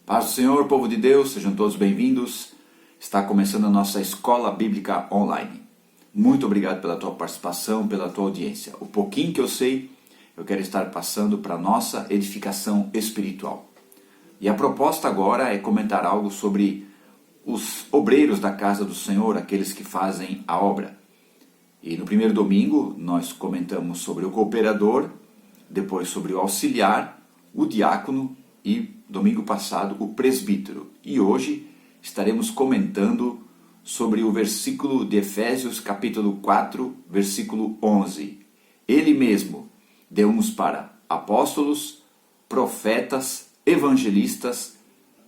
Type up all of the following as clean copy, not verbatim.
Paz do Senhor, povo de Deus, sejam todos bem-vindos. Está começando a nossa Escola Bíblica Online. Muito obrigado pela tua participação, pela tua audiência. O pouquinho que eu sei, eu quero estar passando para a nossa edificação espiritual. E a proposta agora é comentar algo sobre os obreiros da casa do Senhor, aqueles que fazem a obra. E no primeiro domingo nós comentamos sobre o cooperador, depois sobre o auxiliar, o diácono e domingo passado o presbítero. E hoje estaremos comentando sobre o versículo de Efésios capítulo 4, versículo 11. Ele mesmo deu-nos para apóstolos, profetas, evangelistas,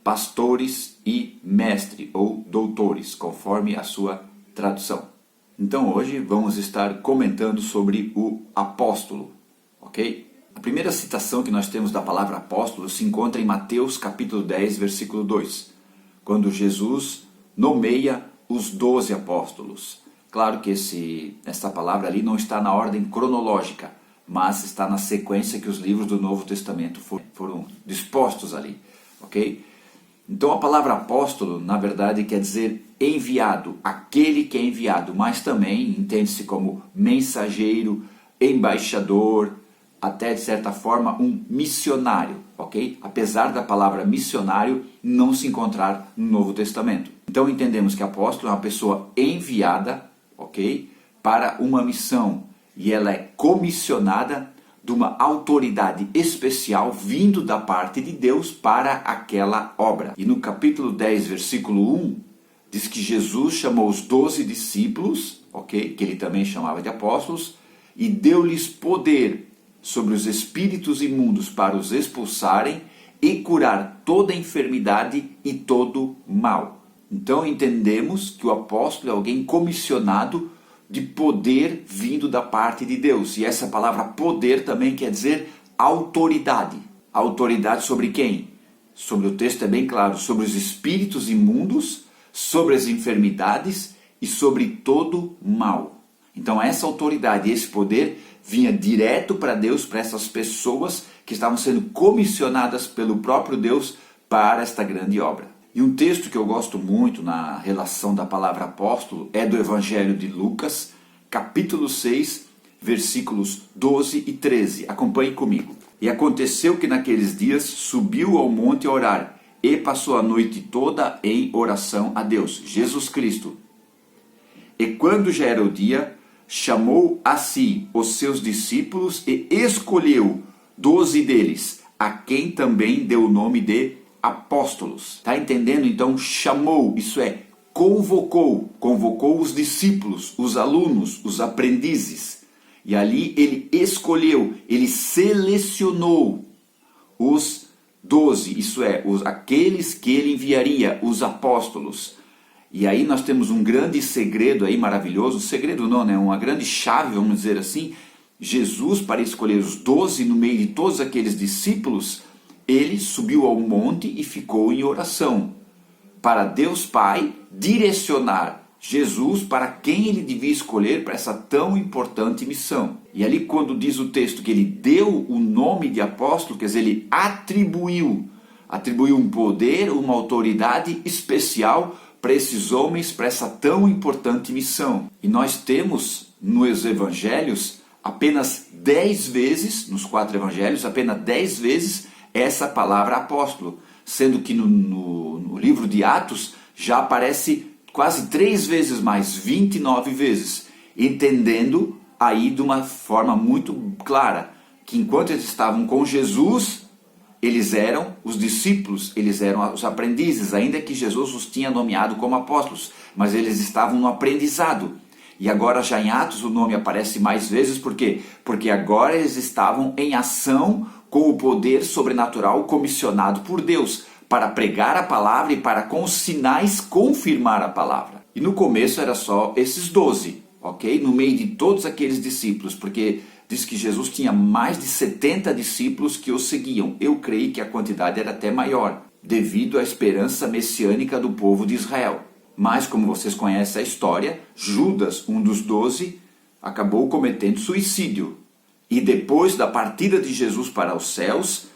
pastores e mestre ou doutores, conforme a sua tradução. Então hoje vamos estar comentando sobre o apóstolo, ok? A primeira citação que nós temos da palavra apóstolo se encontra em Mateus capítulo 10, versículo 2, quando Jesus nomeia os 12 apóstolos. Claro que essa palavra ali não está na ordem cronológica, mas está na sequência que os livros do Novo Testamento foram dispostos ali, ok? Então a palavra apóstolo, na verdade, quer dizer enviado, aquele que é enviado, mas também entende-se como mensageiro, embaixador, até de certa forma um missionário, ok? Apesar da palavra missionário não se encontrar no Novo Testamento. Então entendemos que apóstolo é uma pessoa enviada, ok? Para uma missão, e ela é comissionada de uma autoridade especial vindo da parte de Deus para aquela obra. E no capítulo 10, versículo 1, diz que Jesus chamou os 12 discípulos, ok? Que ele também chamava de apóstolos, e deu-lhes poder sobre os espíritos imundos para os expulsarem e curar toda enfermidade e todo mal. Então entendemos que o apóstolo é alguém comissionado de poder vindo da parte de Deus. E essa palavra poder também quer dizer autoridade. Autoridade sobre quem? Sobre o texto é bem claro, sobre os espíritos imundos, sobre as enfermidades e sobre todo mal. Então essa autoridade, esse poder vinha direto para Deus, para essas pessoas que estavam sendo comissionadas pelo próprio Deus para esta grande obra. E um texto que eu gosto muito na relação da palavra apóstolo é do Evangelho de Lucas, capítulo 6, versículos 12 e 13. Acompanhe comigo. E aconteceu que naqueles dias subiu ao monte a orar e passou a noite toda em oração a Deus, Jesus Cristo. E quando já era o dia, chamou a si os seus discípulos e escolheu 12 deles, a quem também deu o nome de apóstolos. Está entendendo? Então chamou, isso é, convocou os discípulos, os alunos, os aprendizes. E ali ele escolheu, ele selecionou os 12, isso é, aqueles que ele enviaria, os apóstolos. E aí nós temos um grande segredo aí maravilhoso, segredo não, né? Uma grande chave, vamos dizer assim. Jesus, para escolher os 12 no meio de todos aqueles discípulos, ele subiu ao monte e ficou em oração, para Deus Pai direcionar Jesus para quem ele devia escolher para essa tão importante missão. E ali quando diz o texto que ele deu o nome de apóstolo, quer dizer, ele atribuiu um poder, uma autoridade especial para esses homens, para essa tão importante missão. E nós temos nos evangelhos apenas 10 vezes, nos 4 evangelhos, apenas 10 vezes essa palavra apóstolo, sendo que no livro de Atos já aparece quase 3 vezes mais, 29 vezes, entendendo aí de uma forma muito clara, que enquanto eles estavam com Jesus, eles eram os discípulos, eles eram os aprendizes, ainda que Jesus os tinha nomeado como apóstolos, mas eles estavam no aprendizado. E agora já em Atos o nome aparece mais vezes, por quê? Porque agora eles estavam em ação com o poder sobrenatural comissionado por Deus, para pregar a palavra e para com os sinais confirmar a palavra. E no começo era só esses 12, ok? No meio de todos aqueles discípulos, porque diz que Jesus tinha mais de 70 discípulos que o seguiam. Eu creio que a quantidade era até maior, devido à esperança messiânica do povo de Israel. Mas, como vocês conhecem a história, Judas, um dos 12, acabou cometendo suicídio. E depois da partida de Jesus para os céus,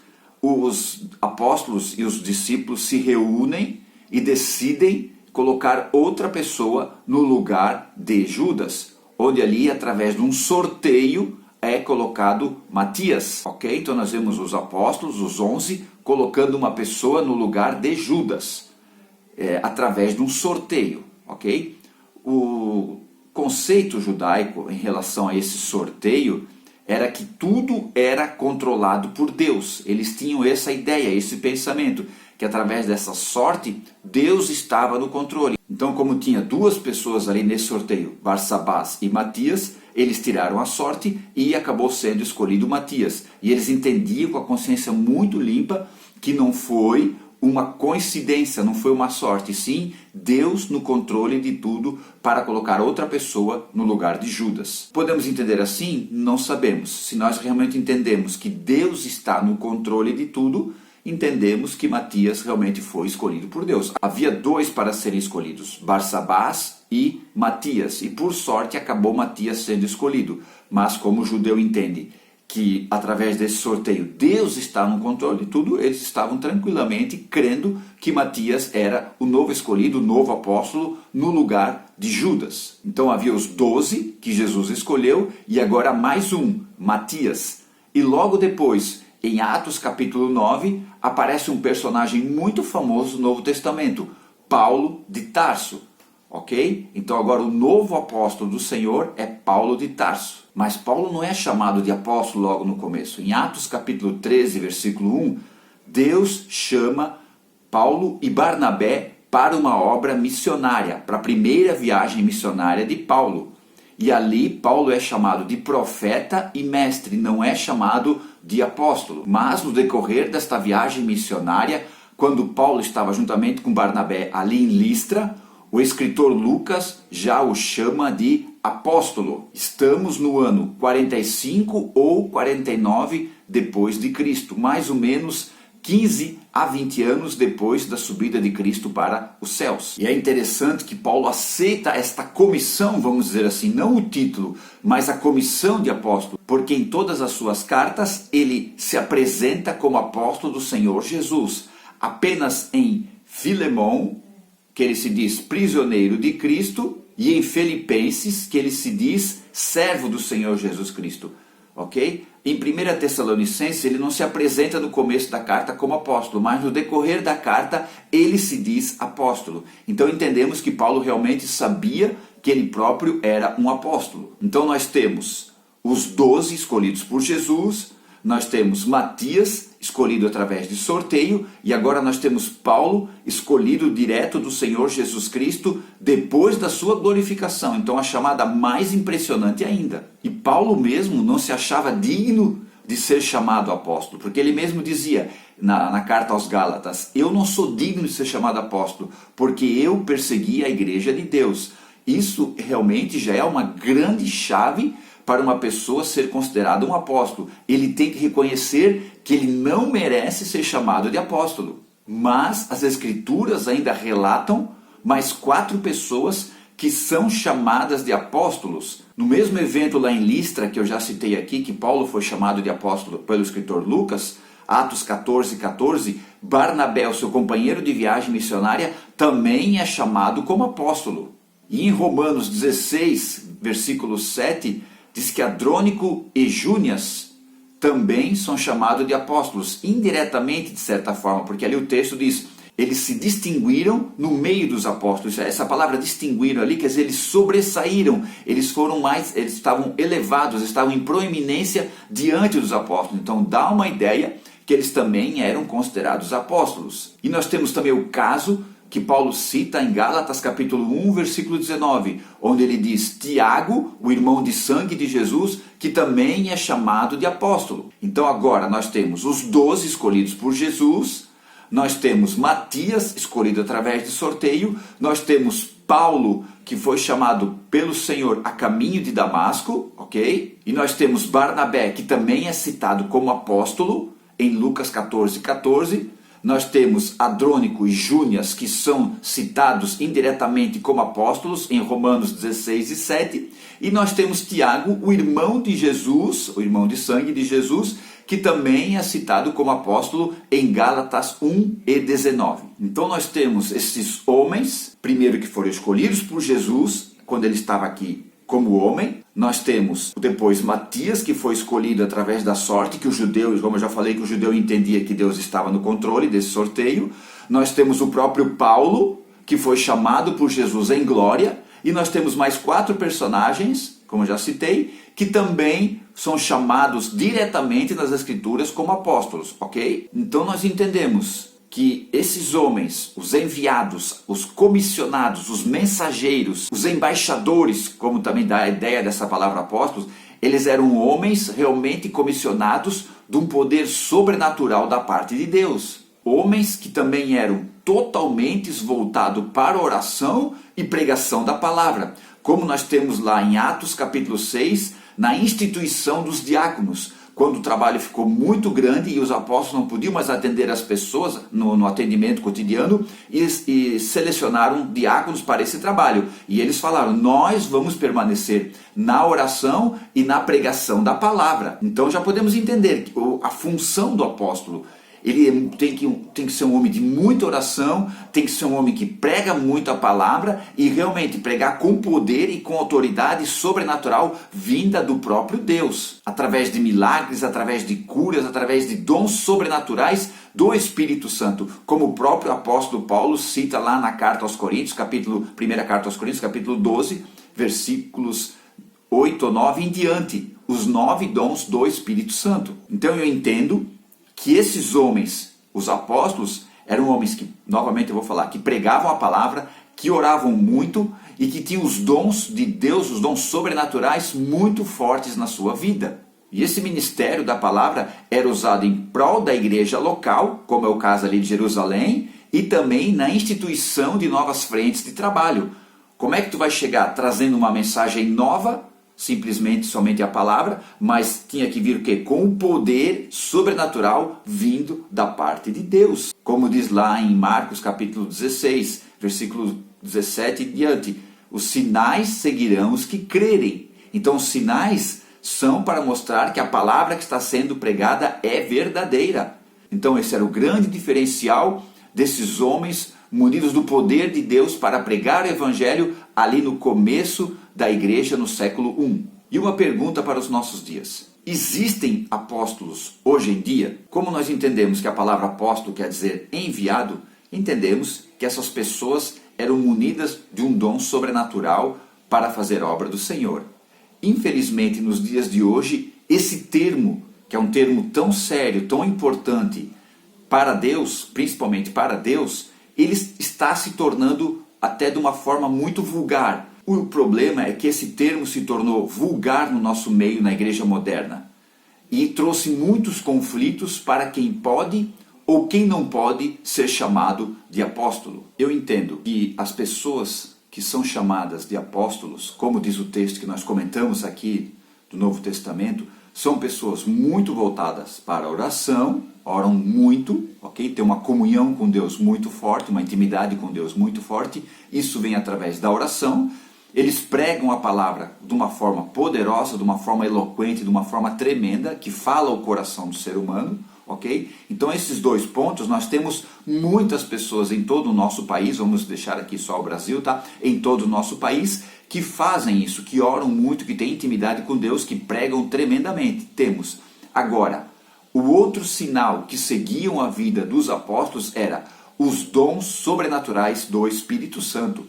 os apóstolos e os discípulos se reúnem e decidem colocar outra pessoa no lugar de Judas, onde ali, através de um sorteio, é colocado Matias, ok? Então nós vemos os apóstolos, os 11, colocando uma pessoa no lugar de Judas, através de um sorteio, ok? O conceito judaico em relação a esse sorteio era que tudo era controlado por Deus. Eles tinham essa ideia, esse pensamento, que através dessa sorte, Deus estava no controle. Então, como tinha duas pessoas ali nesse sorteio, Barsabás e Matias, eles tiraram a sorte e acabou sendo escolhido Matias. E eles entendiam com a consciência muito limpa que não foi uma coincidência, não foi uma sorte, sim Deus no controle de tudo para colocar outra pessoa no lugar de Judas. Podemos entender assim? Não sabemos. Se nós realmente entendemos que Deus está no controle de tudo, entendemos que Matias realmente foi escolhido por Deus. Havia dois para serem escolhidos, Barsabás e Matias, e por sorte acabou Matias sendo escolhido. Mas como o judeu entende que através desse sorteio Deus está no controle de tudo, eles estavam tranquilamente crendo que Matias era o novo escolhido, o novo apóstolo, no lugar de Judas. Então havia os 12 que Jesus escolheu e agora mais um, Matias. E logo depois, em Atos capítulo 9, aparece um personagem muito famoso do Novo Testamento, Paulo de Tarso. Ok? Então agora o novo apóstolo do Senhor é Paulo de Tarso. Mas Paulo não é chamado de apóstolo logo no começo. Em Atos capítulo 13, versículo 1, Deus chama Paulo e Barnabé para uma obra missionária, para a primeira viagem missionária de Paulo. E ali Paulo é chamado de profeta e mestre, não é chamado de apóstolo. Mas no decorrer desta viagem missionária, quando Paulo estava juntamente com Barnabé ali em Listra, o escritor Lucas já o chama de apóstolo. Estamos no ano 45 ou 49 depois de Cristo, mais ou menos 15 a 20 anos depois da subida de Cristo para os céus. E é interessante que Paulo aceita esta comissão, vamos dizer assim, não o título, mas a comissão de apóstolo, porque em todas as suas cartas ele se apresenta como apóstolo do Senhor Jesus. Apenas em Filemão, que ele se diz prisioneiro de Cristo, e em Filipenses, que ele se diz servo do Senhor Jesus Cristo. Ok? Em 1 Tessalonicenses, ele não se apresenta no começo da carta como apóstolo, mas no decorrer da carta, ele se diz apóstolo. Então entendemos que Paulo realmente sabia que ele próprio era um apóstolo. Então nós temos os 12 escolhidos por Jesus, nós temos Matias, escolhido através de sorteio, e agora nós temos Paulo, escolhido direto do Senhor Jesus Cristo, depois da sua glorificação. Então a chamada mais impressionante ainda. E Paulo mesmo não se achava digno de ser chamado apóstolo, porque ele mesmo dizia na carta aos Gálatas, eu não sou digno de ser chamado apóstolo, porque eu persegui a igreja de Deus. Isso realmente já é uma grande chave para uma pessoa ser considerada um apóstolo. Ele tem que reconhecer que ele não merece ser chamado de apóstolo. Mas as escrituras ainda relatam mais 4 pessoas que são chamadas de apóstolos. No mesmo evento lá em Listra, que eu já citei aqui, que Paulo foi chamado de apóstolo pelo escritor Lucas, Atos 14:14, Barnabé, o seu companheiro de viagem missionária, também é chamado como apóstolo. E em Romanos 16, versículo 7, diz que Andrônico e Júnias também são chamados de apóstolos, indiretamente de certa forma, porque ali o texto diz, eles se distinguiram no meio dos apóstolos. Essa palavra distinguiram ali, quer dizer, eles sobressaíram, eles estavam elevados, estavam em proeminência diante dos apóstolos. Então dá uma ideia que eles também eram considerados apóstolos. E nós temos também o caso que Paulo cita em Gálatas capítulo 1, versículo 19, onde ele diz, Tiago, o irmão de sangue de Jesus, que também é chamado de apóstolo. Então agora nós temos os 12 escolhidos por Jesus, nós temos Matias, escolhido através de sorteio, nós temos Paulo, que foi chamado pelo Senhor a caminho de Damasco, ok? E nós temos Barnabé, que também é citado como apóstolo, em Lucas 14:14. Nós temos Andrônico e Júnias, que são citados indiretamente como apóstolos, em Romanos 16:7. E nós temos Tiago, o irmão de Jesus, o irmão de sangue de Jesus, que também é citado como apóstolo em Gálatas 1:19. Então nós temos esses homens, primeiro que foram escolhidos por Jesus, quando ele estava aqui como homem. Nós temos depois Matias, que foi escolhido através da sorte, que os judeus, como eu já falei, que o judeu entendia que Deus estava no controle desse sorteio. Nós temos o próprio Paulo, que foi chamado por Jesus em glória. E nós temos mais 4 personagens, como eu já citei, que também são chamados diretamente nas Escrituras como apóstolos, ok? Então nós entendemos que esses homens, os enviados, os comissionados, os mensageiros, os embaixadores, como também dá a ideia dessa palavra apóstolos, eles eram homens realmente comissionados de um poder sobrenatural da parte de Deus. Homens que também eram totalmente voltados para a oração e pregação da palavra. Como nós temos lá em Atos capítulo 6, na instituição dos diáconos, quando o trabalho ficou muito grande e os apóstolos não podiam mais atender as pessoas no atendimento cotidiano, e selecionaram diáconos para esse trabalho. E eles falaram, nós vamos permanecer na oração e na pregação da palavra. Então já podemos entender a função do apóstolo. Ele tem que ser um homem de muita oração, tem que ser um homem que prega muito a palavra e realmente pregar com poder e com autoridade sobrenatural vinda do próprio Deus, através de milagres, através de curas, através de dons sobrenaturais do Espírito Santo, como o próprio apóstolo Paulo cita lá na carta aos Coríntios, primeira carta aos Coríntios, capítulo 12, versículos 8 ou 9 em diante, os 9 dons do Espírito Santo. Então eu entendo que esses homens, os apóstolos, eram homens que, novamente eu vou falar, que pregavam a palavra, que oravam muito e que tinham os dons de Deus, os dons sobrenaturais muito fortes na sua vida. E esse ministério da palavra era usado em prol da igreja local, como é o caso ali de Jerusalém, e também na instituição de novas frentes de trabalho. Como é que tu vai chegar trazendo uma mensagem nova, simplesmente somente a palavra, mas tinha que vir o quê? Com o poder sobrenatural vindo da parte de Deus. Como diz lá em Marcos capítulo 16, versículo 17 e diante, os sinais seguirão os que crerem. Então os sinais são para mostrar que a palavra que está sendo pregada é verdadeira. Então esse era o grande diferencial desses homens munidos do poder de Deus para pregar o evangelho ali no começo da igreja no século I. E uma pergunta para os nossos dias. Existem apóstolos hoje em dia? Como nós entendemos que a palavra apóstolo quer dizer enviado, entendemos que essas pessoas eram munidas de um dom sobrenatural para fazer a obra do Senhor. Infelizmente, nos dias de hoje, esse termo, que é um termo tão sério, tão importante para Deus, principalmente para Deus, ele está se tornando até de uma forma muito vulgar. O problema é que esse termo se tornou vulgar no nosso meio, na igreja moderna. E trouxe muitos conflitos para quem pode ou quem não pode ser chamado de apóstolo. Eu entendo que as pessoas que são chamadas de apóstolos, como diz o texto que nós comentamos aqui do Novo Testamento, são pessoas muito voltadas para a oração, oram muito, ok? Tem uma comunhão com Deus muito forte, uma intimidade com Deus muito forte. Isso vem através da oração. Eles pregam a palavra de uma forma poderosa, de uma forma eloquente, de uma forma tremenda, que fala o coração do ser humano, ok? Então esses 2 pontos, nós temos muitas pessoas em todo o nosso país, vamos deixar aqui só o Brasil, tá? Em todo o nosso país, que fazem isso, que oram muito, que têm intimidade com Deus, que pregam tremendamente. Temos. Agora, o outro sinal que seguiam a vida dos apóstolos era os dons sobrenaturais do Espírito Santo.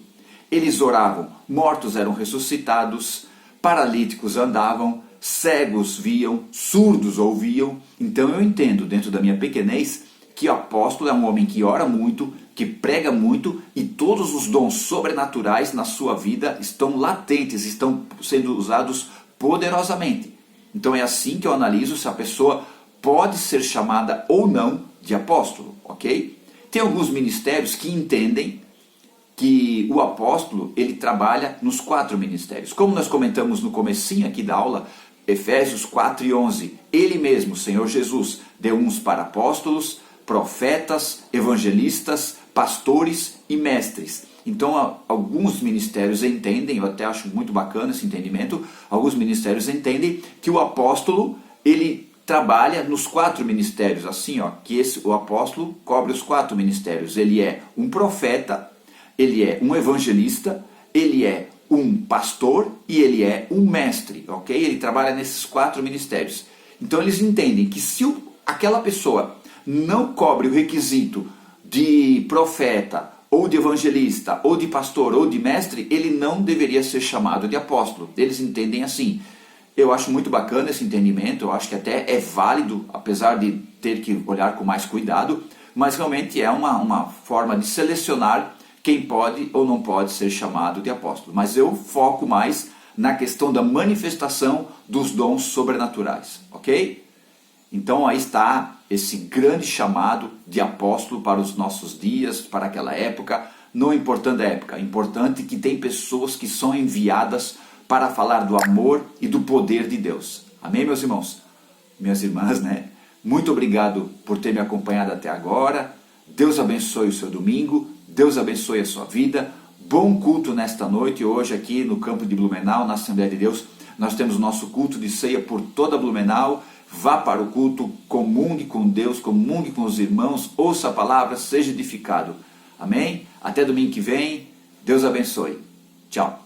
Eles oravam, mortos eram ressuscitados, paralíticos andavam, cegos viam, surdos ouviam. Então eu entendo, dentro da minha pequenez, que o apóstolo é um homem que ora muito, que prega muito, e todos os dons sobrenaturais na sua vida estão latentes, estão sendo usados poderosamente. Então é assim que eu analiso se a pessoa pode ser chamada ou não de apóstolo, ok? Tem alguns ministérios que entendem que o apóstolo, ele trabalha nos 4 ministérios. Como nós comentamos no comecinho aqui da aula, Efésios 4:11, ele mesmo, Senhor Jesus, deu uns para apóstolos, profetas, evangelistas, pastores e mestres. Então alguns ministérios entendem, eu até acho muito bacana esse entendimento, alguns ministérios entendem que o apóstolo, ele trabalha nos 4 ministérios, assim, ó, que o apóstolo cobre os 4 ministérios. Ele é um profeta, ele é um evangelista, ele é um pastor e ele é um mestre, ok? Ele trabalha nesses 4 ministérios. Então eles entendem que se aquela pessoa não cobre o requisito de profeta, ou de evangelista, ou de pastor, ou de mestre, ele não deveria ser chamado de apóstolo. Eles entendem assim. Eu acho muito bacana esse entendimento, eu acho que até é válido, apesar de ter que olhar com mais cuidado, mas realmente é uma forma de selecionar quem pode ou não pode ser chamado de apóstolo. Mas eu foco mais na questão da manifestação dos dons sobrenaturais, ok? Então aí está esse grande chamado de apóstolo para os nossos dias, para aquela época, não importando a época, importante que tem pessoas que são enviadas para falar do amor e do poder de Deus. Amém, meus irmãos? Minhas irmãs, né? Muito obrigado por ter me acompanhado até agora. Deus abençoe o seu domingo, Deus abençoe a sua vida. Bom culto nesta noite, hoje aqui no campo de Blumenau, na Assembleia de Deus. Nós temos nosso culto de ceia por toda Blumenau. Vá para o culto, comungue com Deus, comungue com os irmãos, ouça a palavra, seja edificado. Amém? Até domingo que vem. Deus abençoe. Tchau.